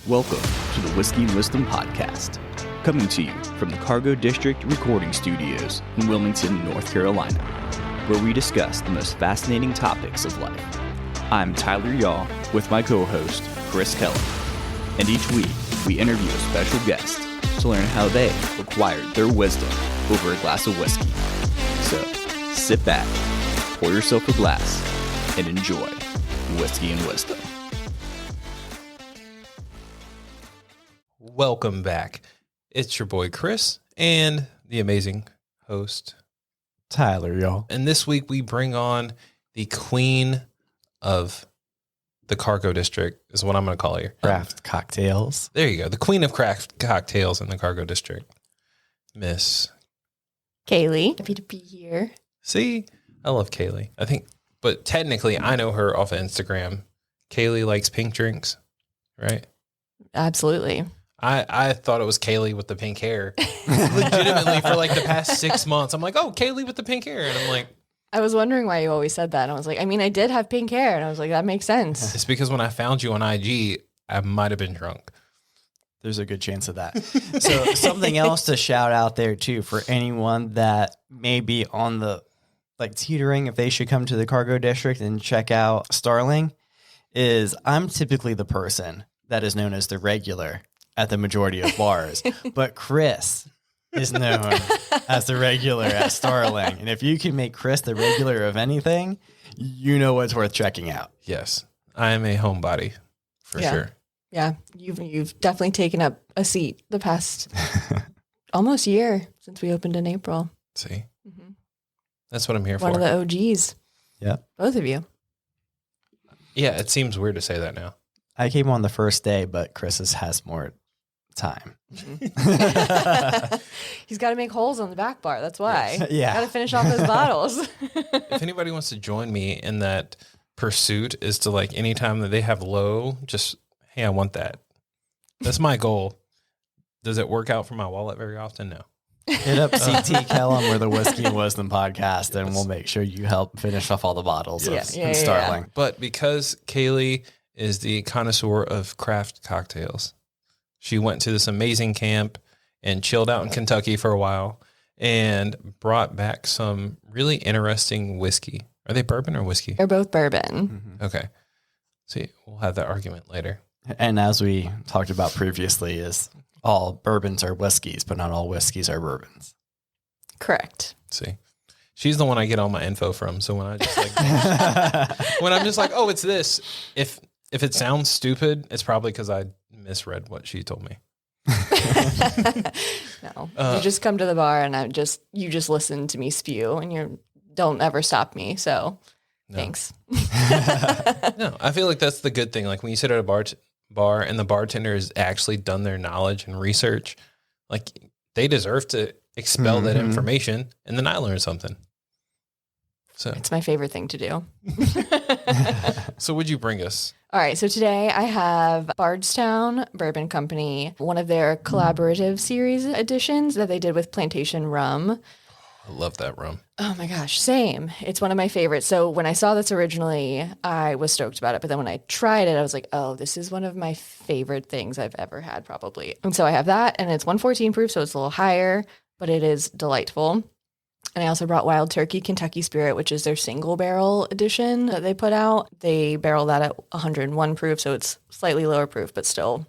Welcome to the Whiskey and Wisdom Podcast, coming to you from the Cargo District Recording Studios in Wilmington, North Carolina, where we discuss the most fascinating topics of life. I'm Tyler Yaw with my co-host, Chris Kellum, and each week we interview a special guest to learn how they acquired their wisdom over a glass of whiskey. So, sit back, pour yourself a glass, and enjoy Whiskey and Wisdom. Welcome back. It's your boy Chris and the amazing host Tyler, y'all. And this week we bring on the queen of the Cargo District is what I'm going to call her. Craft cocktails. There you go. The queen of craft cocktails in the Cargo District. Miss Kaylee. Happy to be here. See, I love Kaylee. But technically I know her off of Instagram. Kaylee likes pink drinks, right? Absolutely. I thought it was Kaylee with the pink hair. Legitimately for like the past 6 months. I'm like, oh, Kaylee with the pink hair. And I'm like, I was wondering why you always said that. And I was like, I did have pink hair. And I was like, that makes sense. it's because when I found you on IG, I might have been drunk. There's a good chance of that. So something else to shout out there too for anyone that may be on the teetering if they should come to the Cargo District and check out Starling is I'm typically the person that is known as the regular at the majority of bars, but Chris is known as the regular at Starling. And if you can make Chris the regular of anything, you know what's worth checking out. Yes, I am a homebody for sure. Yeah, you've definitely taken up a seat the past almost year since we opened in April. See, that's what I'm here for. One of the OGs. Yeah, both of you. Yeah, it seems weird to say that now. I came on the first day, but Chris has more time. He's got to make holes on the back bar. That's why. Yes. Yeah. Got to finish off those bottles. If anybody wants to join me in that pursuit is to anytime that they have low, just, hey, I want that. That's my goal. Does it work out for my wallet very often? No. Hit up CT Kellum or the Whiskey and Wisdom podcast, and we'll make sure you help finish off all the bottles of Starling. But because Kaylee is the connoisseur of craft cocktails, she went to this amazing camp and chilled out in Kentucky for a while and brought back some really interesting whiskey. Are they bourbon or whiskey? They're both bourbon. Okay. See, we'll have that argument later. And as we talked about previously, is all bourbons are whiskeys, but not all whiskeys are bourbons. Correct. See, she's the one I get all my info from. So when I just when I'm just like, oh, it's this. If it sounds stupid, it's probably because I misread what she told me. No, you just come to the bar and you just listen to me spew, and you don't ever stop me. So, thanks. No, I feel like that's the good thing. Like when you sit at a bar and the bartender has actually done their knowledge and research, they deserve to expel that information, and then I learn something. So it's my favorite thing to do. So what'd you bring us? All right. So today I have Bardstown Bourbon Company, one of their collaborative series editions that they did with Plantation Rum. I love that rum. Oh my gosh, same. It's one of my favorites. So when I saw this originally, I was stoked about it. But then when I tried it, I was like, oh, this is one of my favorite things I've ever had probably. And so I have that, and it's 114 proof, so it's a little higher, but it is delightful. And I also brought Wild Turkey Kentucky Spirit, which is their single barrel edition that they put out. They barrel that at 101 proof, so it's slightly lower proof, but still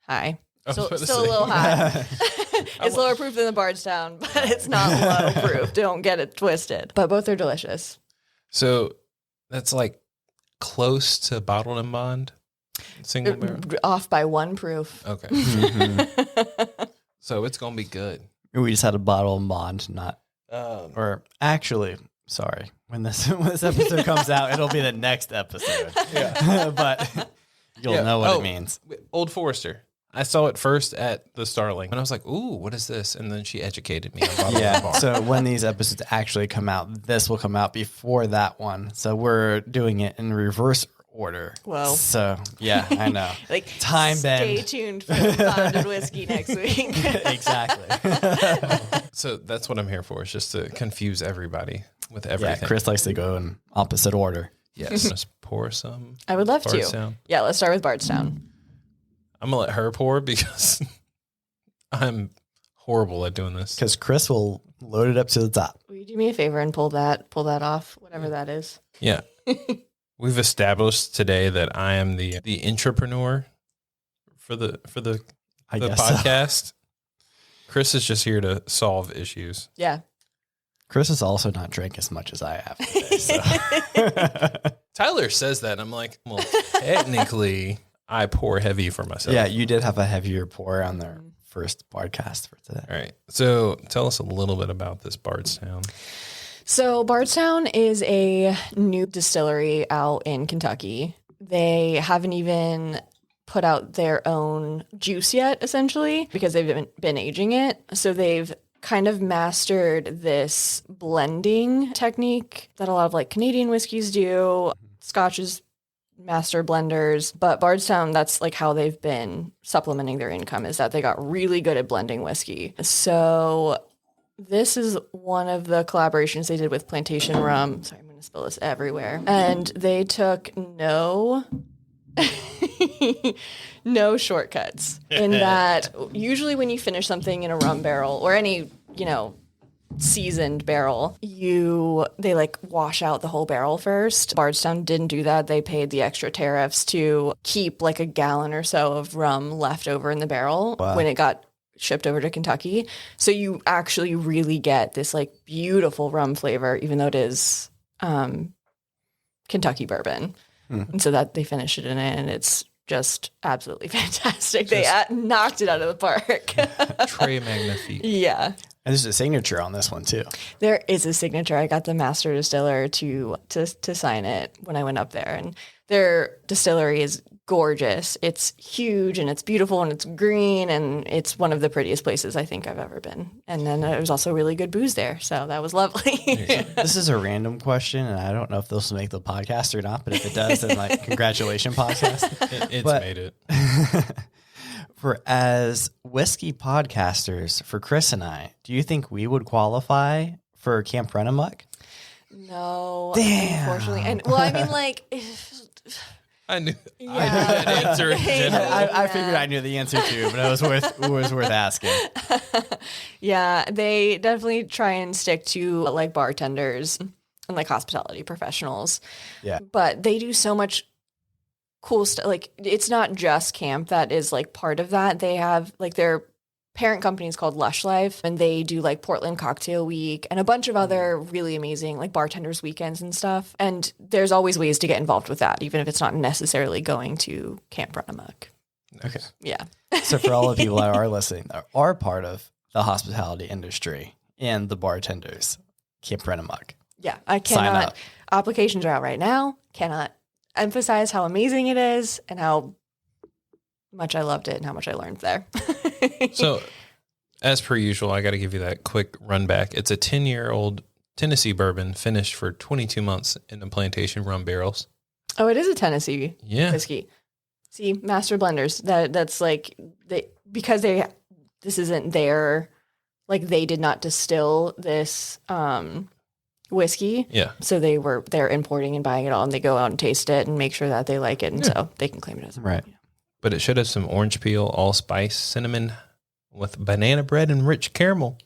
high. Still a little high. It's lower proof than the Bardstown, but it's not low proof. Don't get it twisted. But both are delicious. So that's close to bottled and bond? Single barrel? Off by 1 proof. Okay. So it's going to be good. We just had a bottle and bond, not... or actually, sorry, when this episode comes out, it'll be the next episode. Yeah. But you'll know what it means. Old Forester. I saw it first at the Starling, and I was like, ooh, what is this? And then she educated me on bottle and bond. So when these episodes actually come out, this will come out before that one. So we're doing it in reverse order. Well, so yeah, I know. Time stay bend. tuned for the bonded whiskey next week. Exactly. So that's what I'm here for, is just to confuse everybody with everything. Yeah, Chris likes to go in opposite order. Yes. Just pour some. I would love Bardstown. to. Yeah, let's start with Bardstown. I'm going to let her pour because I'm horrible at doing this. Because Chris will load it up to the top. Will you do me a favor and pull that off, whatever that is? Yeah. We've established today that I am the intrapreneur for the I guess podcast. So. Chris is just here to solve issues. Yeah. Chris has also not drank as much as I have today. So. Tyler says that. I'm like, well, technically, I pour heavy for myself. Yeah, you did have a heavier pour on their first podcast for today. All right. So tell us a little bit about this Bardstown. So Bardstown is a new distillery out in Kentucky. They haven't even put out their own juice yet, essentially, because they've been aging it. So they've kind of mastered this blending technique that a lot of like Canadian whiskeys do. Scotch is master blenders, but Bardstown, that's like how they've been supplementing their income, is that they got really good at blending whiskey. So this is one of the collaborations they did with Plantation Rum. Sorry, I'm going to spill this everywhere. And they took no shortcuts in that usually when you finish something in a rum barrel or any, seasoned barrel, they like wash out the whole barrel first. Bardstown didn't do that. They paid the extra tariffs to keep like a gallon or so of rum left over in the barrel when it got shipped over to Kentucky. So you actually really get this like beautiful rum flavor, even though it is Kentucky bourbon. And so that they finish it in it, and it's just absolutely fantastic. They knocked it out of the park. Très magnifique. Yeah. And there's a signature on this one too. There is a signature. I got the master distiller to sign it when I went up there, and their distillery is gorgeous. It's huge and it's beautiful and it's green, and it's one of the prettiest places I think I've ever been. And then there was also really good booze there, so that was lovely. This is a random question, and I don't know if this will make the podcast or not, but if it does, then like congratulations, podcast. It's made it. For as whiskey podcasters, for Chris and I, do you think we would qualify for Camp Run-A-Muck? No, Damn. unfortunately. And well, I mean, like, I knew Yeah. that answer in general. I figured I knew the answer too, but it was worth asking. yeah, they definitely try and stick to like bartenders and like hospitality professionals. Yeah. But they do so much cool stuff. Like, it's not just camp that is like part of that. They have like their parent company is called Lush Life, and they do like Portland Cocktail Week and a bunch of other really amazing like bartenders weekends and stuff. And there's always ways to get involved with that, even if it's not necessarily going to Camp Run-A-Muck. Okay. Yeah. So for all the people that are listening that are part of the hospitality industry and the bartenders, Camp Run-A-Muck. Yeah. I Sign cannot. up. Applications are out right now. Cannot emphasize how amazing it is and how much I loved it and how much I learned there. So, as per usual, I got to give you that quick run back. It's a 10-year-old Tennessee bourbon finished for 22 months in the plantation rum barrels. Oh, it is a Tennessee Yeah. whiskey. See, master blenders. That's like this isn't their, like, they did not distill this whiskey. Yeah. So they're importing and buying it all, and they go out and taste it and make sure that they like it, and so they can claim it as a Right. But it should have some orange peel, allspice, cinnamon with banana bread and rich caramel.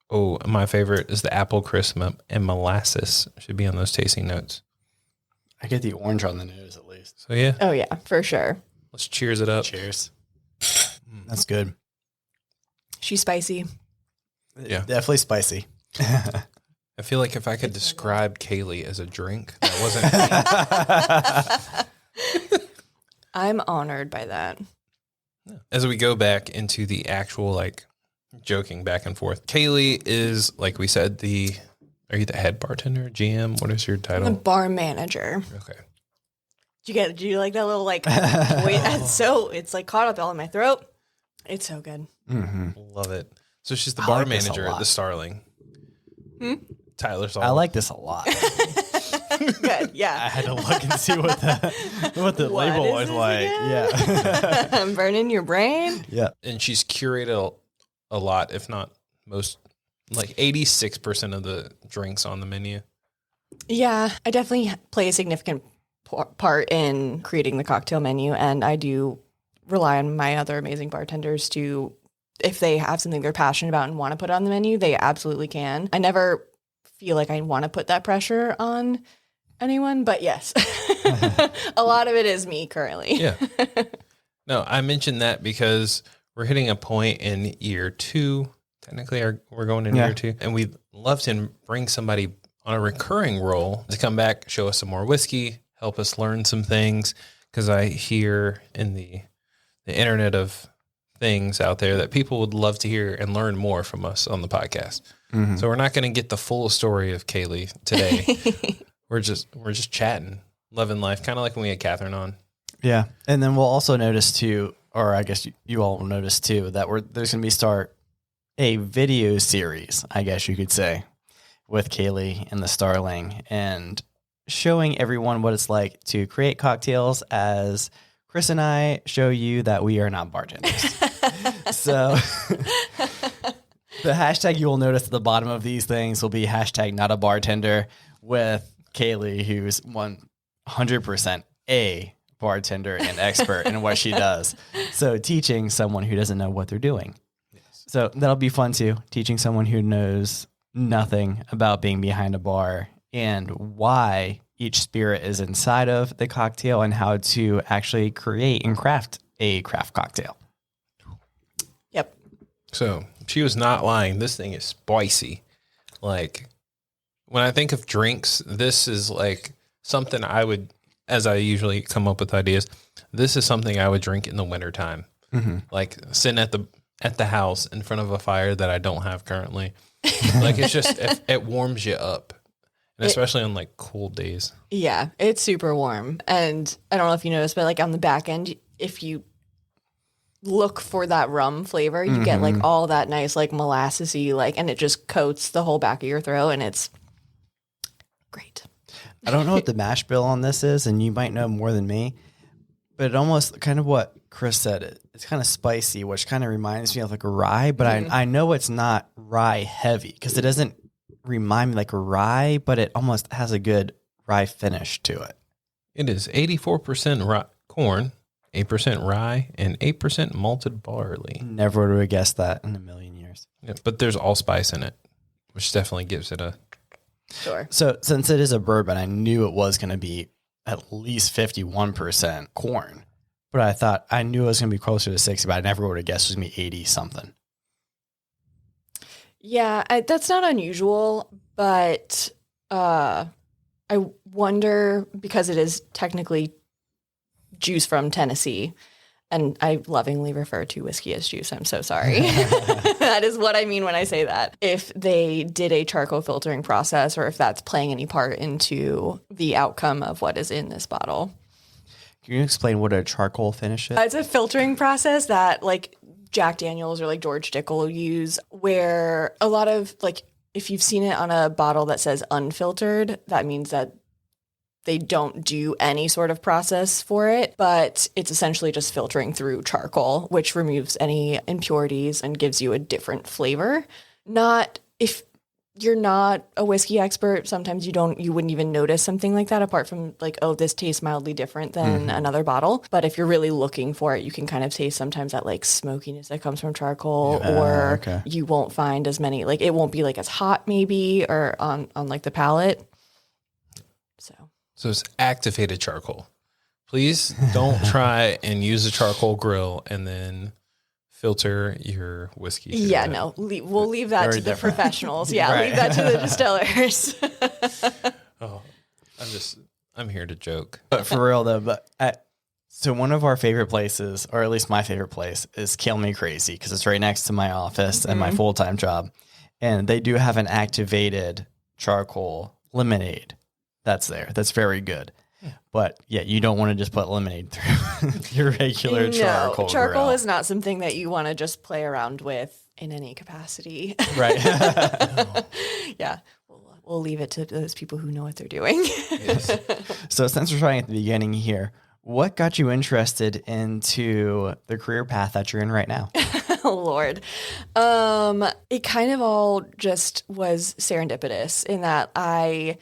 Oh, my favorite is the apple crisp and molasses should be on those tasting notes. I get the orange on the nose at least. So, yeah, Oh yeah, for sure. let's cheers it up. Cheers. That's good. She's spicy. Yeah. Definitely spicy. I feel like if I could describe Kaylee as a drink, that wasn't... I'm honored by that. As we go back into the actual, like, joking back and forth, Kaylee is, like we said, are you the head bartender, GM? What is your I'm the title? bar manager. Okay. Do you like that little like voice? It's like caught up all in my throat. It's so good. Mm-hmm. Love it. So she's the I bar like this a manager at lot. the Starling. Tyler's all... I like this a lot. Good. I Yeah. had to look and see what the What label is was this like. again? Yeah. I'm burning your brain. Yeah. And she's curated a lot, if not most, like 86% of the drinks on the menu. Yeah, I definitely play a significant part in creating the cocktail menu, and I do rely on my other amazing bartenders to, if they have something they're passionate about and want to put on the menu, they absolutely can. I never feel like I want to put that pressure on anyone, but yes, a lot of it is me currently. Yeah. No, I mentioned that because we're hitting a point in year 2. Technically, we're going in year 2, and we'd love to bring somebody on a recurring role to come back, show us some more whiskey, help us learn some things. Because I hear in the internet of things out there that people would love to hear and learn more from us on the podcast. Mm-hmm. So we're not going to get the full story of Kaylee today. we're just chatting, loving life, kind of like when we had Catherine on. Yeah, and then we'll also notice too, or I guess you all will notice too, that there's going to be a video series, I guess you could say, with Kaylee and the Starling, and showing everyone what it's like to create cocktails as Chris and I show you that we are not bartenders. So the hashtag you will notice at the bottom of these things will be hashtag not a bartender with Kaylee, who's 100% a bartender and expert in what she does. So teaching someone who doesn't know what they're doing. Yes. So that'll be fun too, teaching someone who knows nothing about being behind a bar and why each spirit is inside of the cocktail and how to actually create and craft a craft cocktail. Yep. So she was not lying. This thing is spicy. Like, when I think of drinks, this is like something I would, as I usually come up with ideas, this is something I would drink in the wintertime. Mm-hmm. Like sitting at the house in front of a fire that I don't have currently. Like, it's just, it warms you up. And especially on like cold days. Yeah, it's super warm. And I don't know if you noticed, but like on the back end, if you look for that rum flavor, you get like all that nice like molassesy, like, and it just coats the whole back of your throat, and it's great. I don't know what the mash bill on this is, and you might know more than me, but it almost kind of what Chris said. It's kind of spicy, which kind of reminds me of like a rye, but I know it's not rye heavy because it doesn't remind me like a rye, but it almost has a good rye finish to it. It is 84% corn, 8% rye, and 8% malted barley. Never would have guessed that in a million years. Yeah, but there's allspice in it, which definitely gives it a... Sure. So since it is a bourbon, I knew it was going to be at least 51% corn, but I knew it was going to be closer to 60, but I never would have guessed it was going to be 80 something. Yeah, that's not unusual, but I wonder, because it is technically juice from Tennessee, and I lovingly refer to whiskey as juice. I'm so sorry. That is what I mean when I say that. If they did a charcoal filtering process, or if that's playing any part into the outcome of what is in this bottle. Can you explain what a charcoal finish is? It's a filtering process that like Jack Daniels or like George Dickel use, where a lot of like, if you've seen it on a bottle that says unfiltered, that means that they don't do any sort of process for it, but it's essentially just filtering through charcoal, which removes any impurities and gives you a different flavor. Not, if you're not a whiskey expert, sometimes you wouldn't even notice something like that, apart from like, oh, this tastes mildly different than another bottle. But if you're really looking for it, you can kind of taste sometimes that like smokiness that comes from charcoal, or you won't find as many, like it won't be like as hot maybe, or on like the palate. So it's activated charcoal. Please don't try and use a charcoal grill and then filter your whiskey. Yeah, no. We'll leave that to the professionals. Yeah, leave that to the distillers. I'm here to joke. But for real though, so one of our favorite places, or at least my favorite place, is Kill Me Crazy, because it's right next to my office and my full-time job. And they do have an activated charcoal lemonade. That's there. That's very good. But yeah, you don't want to just put lemonade through your regular charcoal. Charcoal grill. is not something that you want to just play around with in any capacity. Right. Yeah. We'll leave it to those people who know what they're doing. Yes. So since we're starting at the beginning here, what got you interested into the career path that you're in right now? Oh, Lord. It kind of all just was serendipitous in that I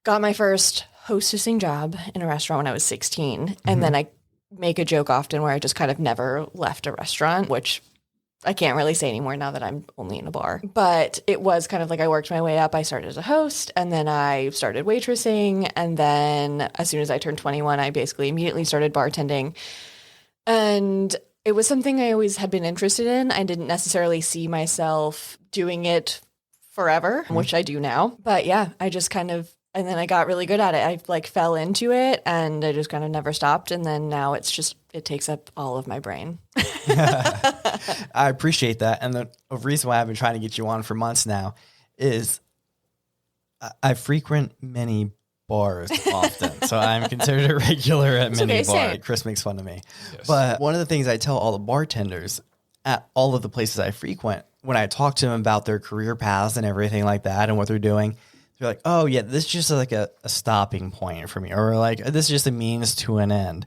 got my first hostessing job in a restaurant when I was 16. And then I make a joke often where I just kind of never left a restaurant, which I can't really say anymore now that I'm only in a bar. But it was kind of like I worked my way up. I started as a host, and then I started waitressing. And then as soon as I turned 21, I basically immediately started bartending. And it was something I always had been interested in. I didn't necessarily see myself doing it forever, which I do now. But yeah, I just kind of, and then I got really good at it. I like fell into it and I just kind of never stopped. And then now it's just, it takes up all of my brain. I appreciate that. And the reason why I've been trying to get you on for months now is I frequent many bars often. So I'm considered a regular at many bars. same. Chris makes fun of me. Yes. But one of the things I tell all the bartenders at all of the places I frequent, when I talk to them about their career paths and everything like that and what they're doing, they're like, oh yeah, this is just like a stopping point for me. Or like, this is just a means to an end.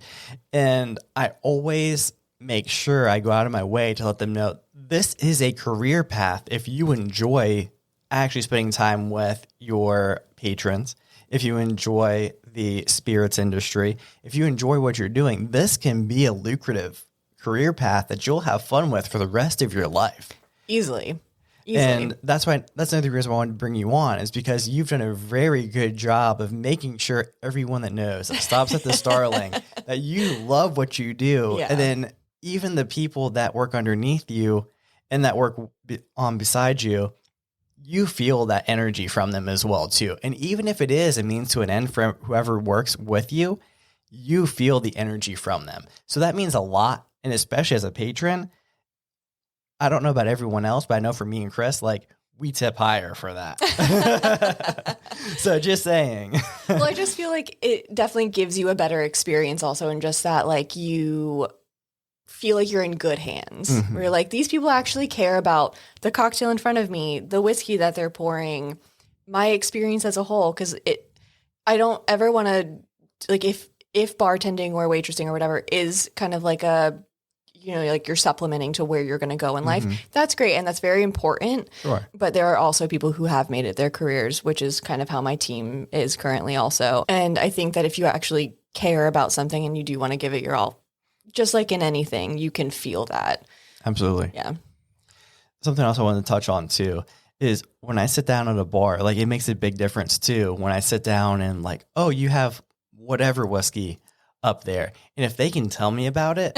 And I always make sure I go out of my way to let them know this is a career path. If you enjoy actually spending time with your patrons, if you enjoy the spirits industry, if you enjoy what you're doing, this can be a lucrative career path that you'll have fun with for the rest of your life. Easily. And that's another reason why I wanted to bring you on, is because you've done a very good job of making sure everyone that knows that stops at the Starling that you love what you do. Yeah. And then even the people that work underneath you and that work on beside you, you feel that energy from them as well too. And even if it is a means to an end for whoever works with you, you feel the energy from them. So that means a lot. And especially as a patron, I don't know about everyone else, but I know for me and Chris, like, we tip higher for that. So just saying. Well, I just feel like it definitely gives you a better experience also in just that, like, you feel like you're in good hands. Mm-hmm. Where you're like, these people actually care about the cocktail in front of me, the whiskey that they're pouring, my experience as a whole. Because I don't ever want to, like, if bartending or waitressing or whatever is kind of like a, you know, like you're supplementing to where you're going to go in life, that's great. And that's very important. Sure. But there are also people who have made it their careers, which is kind of how my team is currently also. And I think that if you actually care about something and you do want to give it your all, just like in anything, you can feel that. Absolutely. Yeah. Something else I wanted to touch on too is when I sit down at a bar, like, it makes a big difference too. When I sit down and like, oh, you have whatever whiskey up there. And if they can tell me about it,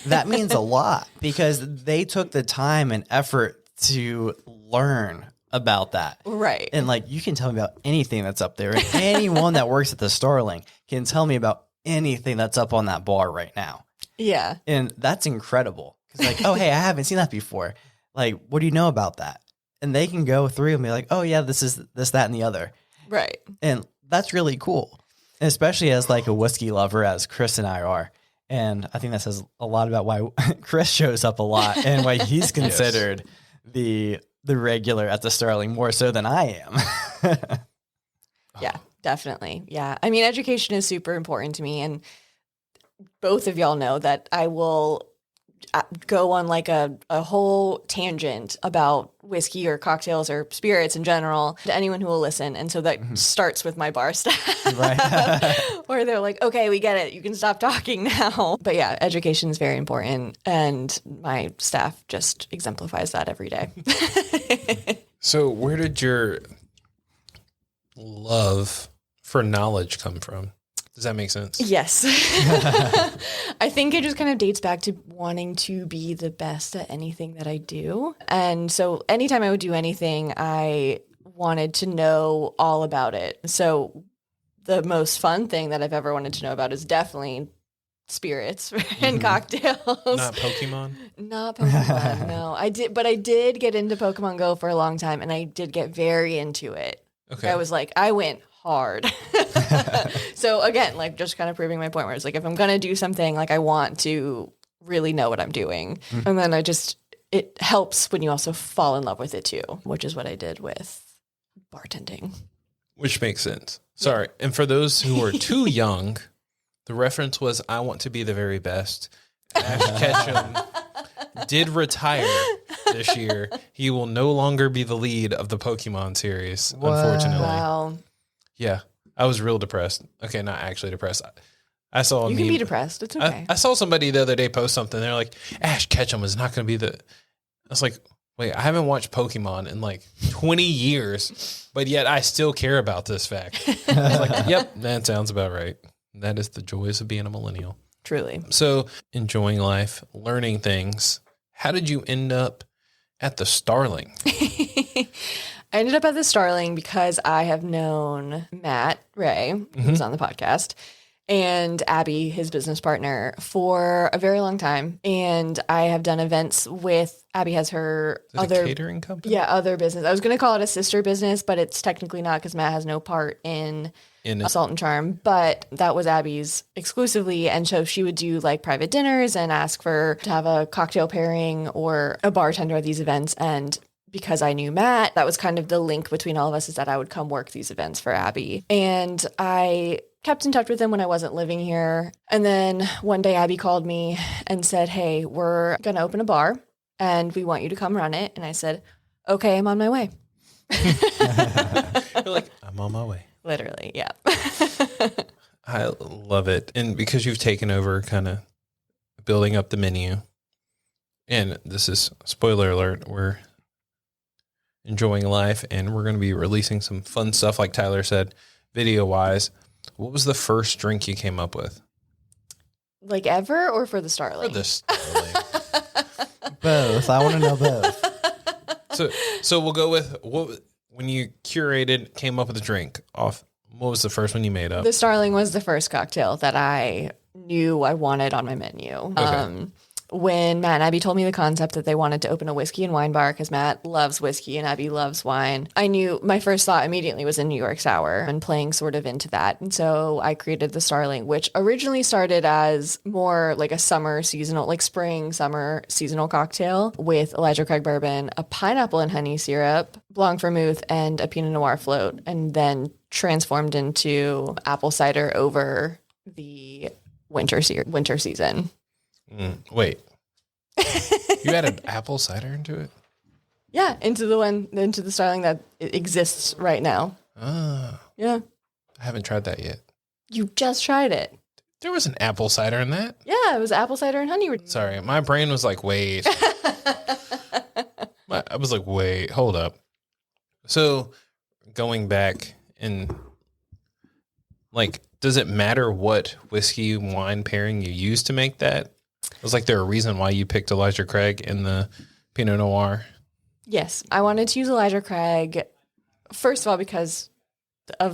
that means a lot, because they took the time and effort to learn about that. Right. And like, you can tell me about anything that's up there. And anyone that works at the Starling can tell me about anything that's up on that bar right now. Yeah. And that's incredible. Cause like, oh, hey, I haven't seen that before. Like, what do you know about that? And they can go through and be like, oh yeah, this is this, that, and the other. Right. And that's really cool. And especially as like a whiskey lover, as Chris and I are. And I think that says a lot about why Chris shows up a lot and why he's considered the regular at the Starling more so than I am. Yeah, definitely. Yeah. I mean, education is super important to me. And both of y'all know that I will go on like a whole tangent about whiskey or cocktails or spirits in general to anyone who will listen. And so that starts with my bar staff. Right. Where they're like, okay, we get it. You can stop talking now. But yeah, education is very important. And my staff just exemplifies that every day. So where did your love for knowledge come from? Does that make sense? Yes. I think it just kind of dates back to wanting to be the best at anything that I do. And so anytime I would do anything, I wanted to know all about it. So the most fun thing that I've ever wanted to know about is definitely spirits and cocktails. Not Pokemon? Not Pokemon, no. I did get into Pokemon Go for a long time, and I did get very into it. Okay. I went hard. So again, like, just kind of proving my point where it's like, if I'm going to do something, like, I want to really know what I'm doing. And then it helps when you also fall in love with it too, which is what I did with bartending. Which makes sense. Sorry. And for those who are too young, the reference was, I want to be the very best. Ash Ketchum did retire this year. He will no longer be the lead of the Pokemon series, unfortunately. Wow. Yeah. I was real depressed. Okay, not actually depressed. I saw a You can meme. be depressed. It's okay. I saw somebody the other day post something. They're like, Ash Ketchum is not going to be the. I was like, wait, I haven't watched Pokemon in like 20 years, but yet I still care about this fact. I was like, yep, that sounds about right. That is the joys of being a millennial. Truly. So, enjoying life, learning things. How did you end up at the Starling? I ended up at the Starling because I have known Matt Ray, who's on the podcast, and Abby, his business partner, for a very long time. And I have done events with Abby has her Is it a catering company? Yeah, other business. I was going to call it a sister business, but it's technically not because Matt has no part in Salt and Charm. But that was Abby's exclusively. And so she would do like private dinners and ask to have a cocktail pairing or a bartender at these events. And because I knew Matt, that was kind of the link between all of us, is that I would come work these events for Abby. And I kept in touch with him when I wasn't living here. And then one day Abby called me and said, hey, we're going to open a bar and we want you to come run it. And I said, okay, I'm on my way. You're like, I'm on my way. Literally, yeah. I love it. And because you've taken over kind of building up the menu, and this is, spoiler alert, we're enjoying life and we're going to be releasing some fun stuff, like Tyler said, video-wise. What was the first drink you came up with? Like ever, or for the Starling? For the Starling. Both. I want to know both. So we'll go with when you came up with a drink off. What was the first one you made up? The Starling was the first cocktail that I knew I wanted on my menu. Okay. When Matt and Abby told me the concept that they wanted to open a whiskey and wine bar, because Matt loves whiskey and Abby loves wine, I knew my first thought immediately was in New York Sour and playing sort of into that. And so I created the Starling, which originally started as more like a summer seasonal, like spring, summer seasonal cocktail with Elijah Craig bourbon, a pineapple and honey syrup, Blanc vermouth, and a Pinot Noir float, and then transformed into apple cider over the winter season. Wait, you added apple cider into it? Yeah, into the Starling that exists right now. Ah, Yeah, I haven't tried that yet. you just tried it. There was an apple cider in that. Yeah, it was apple cider and honey. Sorry, my brain was like, wait. I was like, wait, hold up. So going back and like, does it matter what whiskey wine pairing you use to make that? Was like there a reason why you picked Elijah Craig in the Pinot Noir? Yes, I wanted to use Elijah Craig. First of all, because I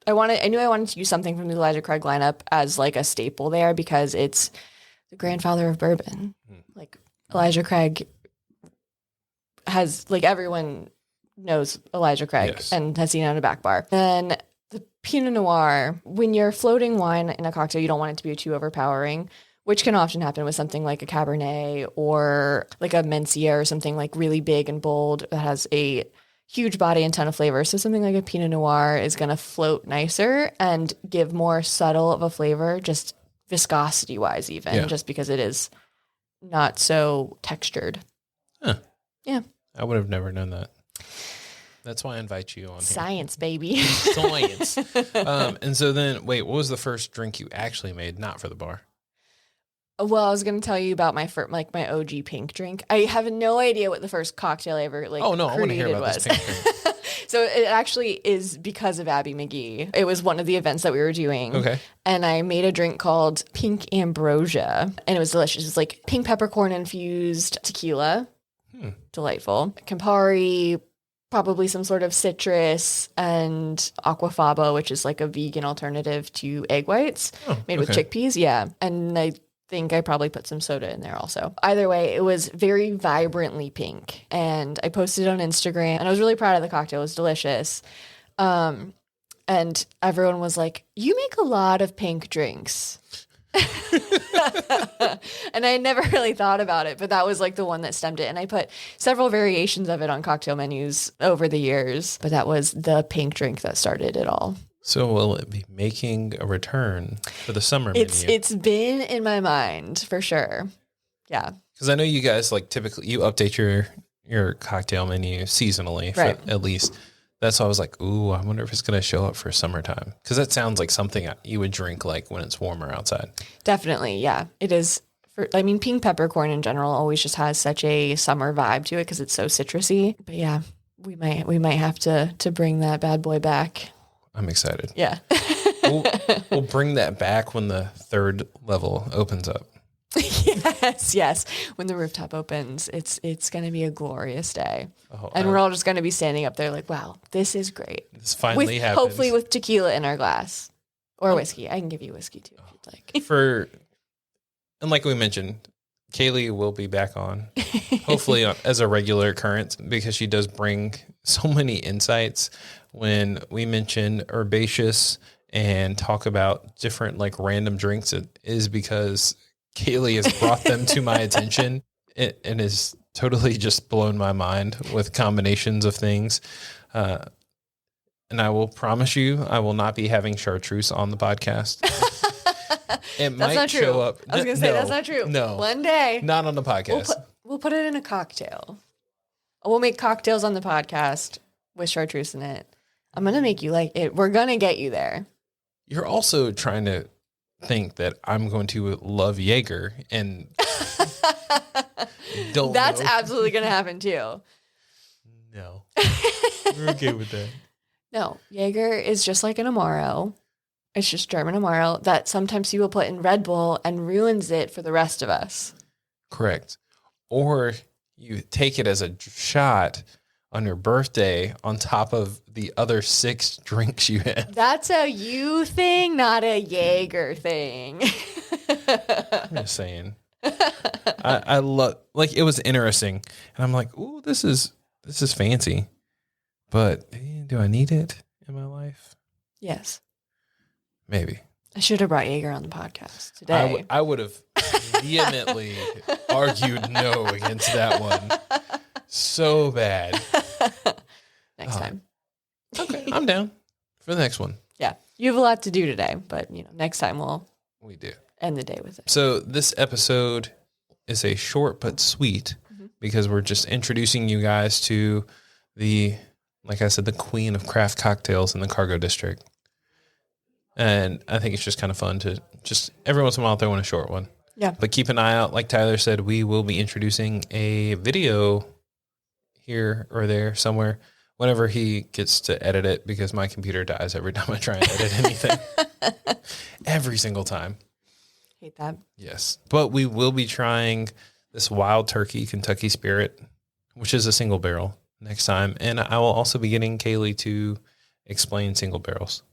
knew I wanted to use something from the Elijah Craig lineup as like a staple there, because it's the grandfather of bourbon. Like Elijah Craig has, like, everyone knows Elijah Craig, yes, and has seen it on a back bar. And the Pinot Noir, when you're floating wine in a cocktail, you don't want it to be too overpowering, which can often happen with something like a Cabernet or like a Mencia or something like really big and bold that has a huge body and ton of flavor. So something like a Pinot Noir is going to float nicer and give more subtle of a flavor, just viscosity wise, even, just because it is not so textured. Huh. Yeah. I would have never known that. That's why I invite you on here. Science, baby. Science. And so then, wait, what was the first drink you actually made, not for the bar? Well, I was going to tell you about my my OG pink drink. I have no idea what the first cocktail I ever I want to hear about this pink drink. So it actually is because of Abby McGee. It was one of the events that we were doing. Okay. And I made a drink called Pink Ambrosia, and it was delicious. It's like pink peppercorn infused tequila. Delightful. Campari, probably some sort of citrus, and aquafaba, which is like a vegan alternative to egg whites made with chickpeas. Yeah. And I think I probably put some soda in there also. Either way, it was very vibrantly pink, and I posted it on Instagram, and I was really proud of the cocktail. It was delicious. And everyone was like, you make a lot of pink drinks. And I never really thought about it, but that was like the one that stemmed it. And I put several variations of it on cocktail menus over the years, but that was the pink drink that started it all. So will it be making a return for the summer menu? It's been in my mind for sure. Yeah. Because I know you guys, like, typically you update your cocktail menu seasonally, for at least. That's why I was like, ooh, I wonder if it's going to show up for summertime. Because that sounds like something you would drink like when it's warmer outside. Definitely, yeah. It is. Pink peppercorn in general always just has such a summer vibe to it because it's so citrusy. But yeah, we might have to bring that bad boy back. I'm excited. Yeah. We'll bring that back when the third level opens up. Yes. When the rooftop opens, it's going to be a glorious day. Oh, and we're all just going to be standing up there like, wow, this is great. This finally happens. Hopefully with tequila in our glass or whiskey. I can give you whiskey too if you'd like. And like we mentioned, Kaylee will be back on, hopefully as a regular occurrence, because she does bring so many insights when we mention herbaceous and talk about different like random drinks. It is because Kaylee has brought them to my attention and has totally just blown my mind with combinations of things. And I will promise you, I will not be having chartreuse on the podcast. It That's might not true. show up. I was going to say, that's not true. No. One day. Not on the podcast. We'll put it in a cocktail. We'll make cocktails on the podcast with chartreuse in it. I'm going to make you like it. We're going to get you there. You're also trying to think that I'm going to love Jaeger and don't That's know. absolutely going to happen too. No. We're okay with that. No, Jaeger is just like an Amaro. It's just German Amaro that sometimes people put in Red Bull and ruins it for the rest of us. Correct. Or you take it as a shot on your birthday on top of the other 6 drinks you had. That's a you thing, not a Jaeger thing. I'm just saying. I love, like, it was interesting. And I'm like, ooh, this is fancy. But do I need it in my life? Yes. Maybe. I should have brought Jaeger on the podcast today. I would have vehemently argued no against that one. So bad. Next time. Okay, I'm down for the next one. Yeah. You have a lot to do today, but next time We do. end the day with it. So this episode is a short but sweet because we're just introducing you guys to like I said, the queen of craft cocktails in the Cargo District. And I think it's just kind of fun to just every once in a while throw in a short one. Yeah. But keep an eye out. Like Tyler said, we will be introducing a video here or there somewhere whenever he gets to edit it, because my computer dies every time I try and edit anything. Every single time. Hate that. Yes. But we will be trying this Wild Turkey Kentucky Spirit, which is a single barrel, next time. And I will also be getting Kaylee to explain single barrels.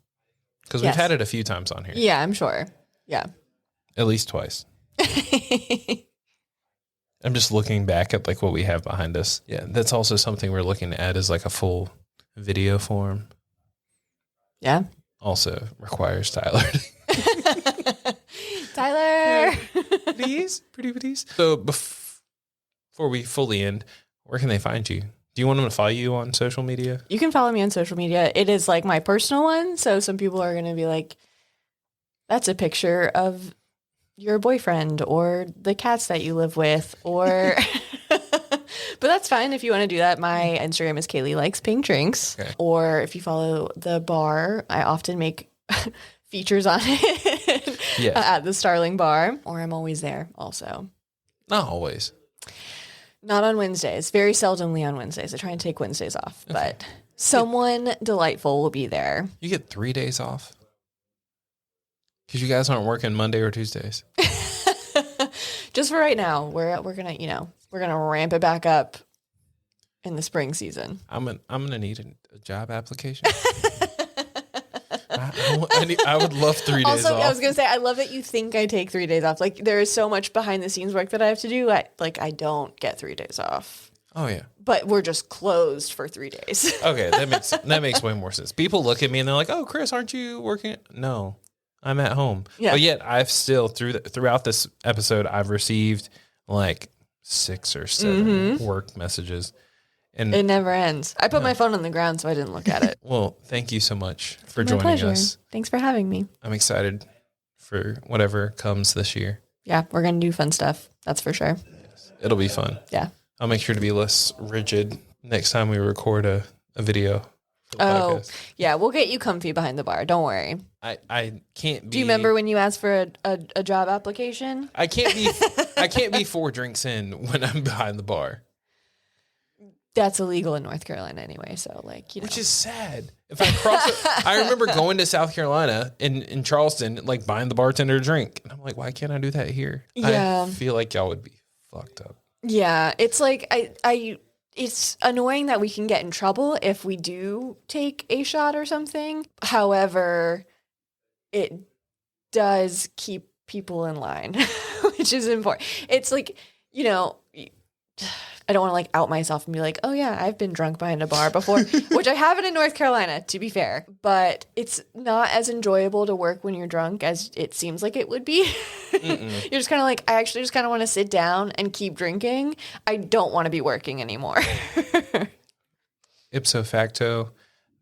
Because we've had it a few times on here. Yeah, I'm sure. Yeah. At least twice. I'm just looking back at like what we have behind us. Yeah, that's also something we're looking to add is like a full video form. Yeah. Also requires Tyler. Tyler. Pretty. So before we fully end, where can they find you? Do you want them to follow you on social media? You can follow me on social media. It is like my personal one. So some people are going to be like, that's a picture of your boyfriend or the cats that you live with, or, but that's fine. If you want to do that, my Instagram is Kaylee Likes Pink Drinks. Okay. Or if you follow the bar, I often make features on it at the Starling Bar, or I'm always there also. Not always. Not on Wednesdays. Very seldomly on Wednesdays. I try and take Wednesdays off, but someone delightful will be there. You get 3 days off? Because you guys aren't working Monday or Tuesdays. Just for right now, we're gonna we're gonna ramp it back up in the spring season. I'm gonna need a job application. I would love 3 days Also, off. I was gonna say, I love that you think I take 3 days off. Like, there is so much behind the scenes work that I have to do. I don't get 3 days off. Oh yeah. But we're just closed for 3 days. Okay, that makes way more sense. People look at me and they're like, "Oh, Chris, aren't you working?" No, I'm at home. Yeah. But yet, I've still throughout this episode, I've received like 6 or 7 work messages, and It never ends. I put my phone on the ground, so I didn't look at it. well, thank you so much for My joining pleasure. us. Thanks for having me. I'm excited for whatever comes this year. Yeah, we're gonna do fun stuff. That's for sure. It'll be fun. Yeah. I'll make sure to be less rigid next time we record a video. for the Oh, podcast. yeah. We'll get you comfy behind the bar. Don't worry. I can't be. Do you remember when you asked for a job application? I can't be 4 drinks in when I'm behind the bar. That's illegal in North Carolina anyway. So, like, you know. Which is sad. If I cross it, I remember going to South Carolina in Charleston, like buying the bartender a drink. And I'm like, why can't I do that here? Yeah. I feel like y'all would be fucked up. Yeah. It's like, it's annoying that we can get in trouble if we do take a shot or something. However, it does keep people in line, which is important. It's like, you know, I don't want to like out myself and be like, oh yeah, I've been drunk behind a bar before, which I haven't in North Carolina, to be fair, but it's not as enjoyable to work when you're drunk as it seems like it would be. You're just kind of like, I actually just kind of want to sit down and keep drinking. I don't want to be working anymore. Ipso facto,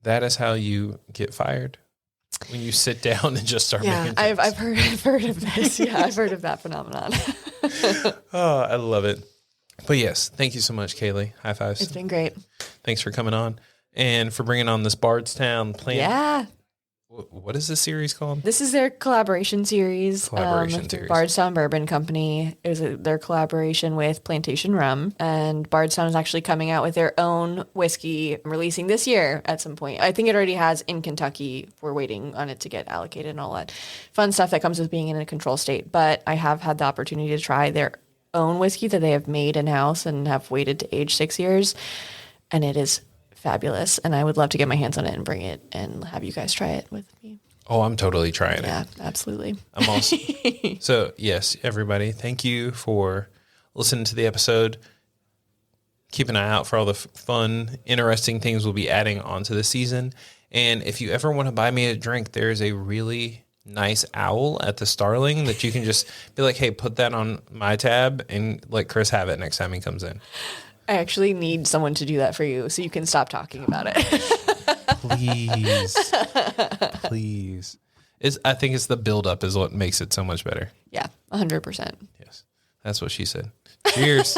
that is how you get fired. When you sit down and just start making jokes. I've heard of this. Yeah, I've heard of that phenomenon. Oh, I love it. But yes, thank you so much, Kaylee. High fives. It's been great. Thanks for coming on and for bringing on this Bardstown Plantation. Yeah. What is this series called? This is their collaboration series. Collaboration series. Bardstown Bourbon Company. It was their collaboration with Plantation Rum. And Bardstown is actually coming out with their own whiskey, releasing this year at some point. I think it already has in Kentucky. We're waiting on it to get allocated and all that fun stuff that comes with being in a control state. But I have had the opportunity to try their own whiskey that they have made in-house and have waited to age 6 years. And it is fabulous. And I would love to get my hands on it and bring it and have you guys try it with me. Oh, I'm totally trying it. Yeah, absolutely. I'm also. So, yes, everybody, thank you for listening to the episode. Keep an eye out for all the fun, interesting things we'll be adding onto the season. And if you ever want to buy me a drink, there's a really nice owl at the Starling that you can just be like, hey, put that on my tab and let Chris have it next time he comes in. I actually need someone to do that for you so you can stop talking about it. Please. I think it's the buildup is what makes it so much better. Yeah, 100%. Yes. That's what she said. Cheers.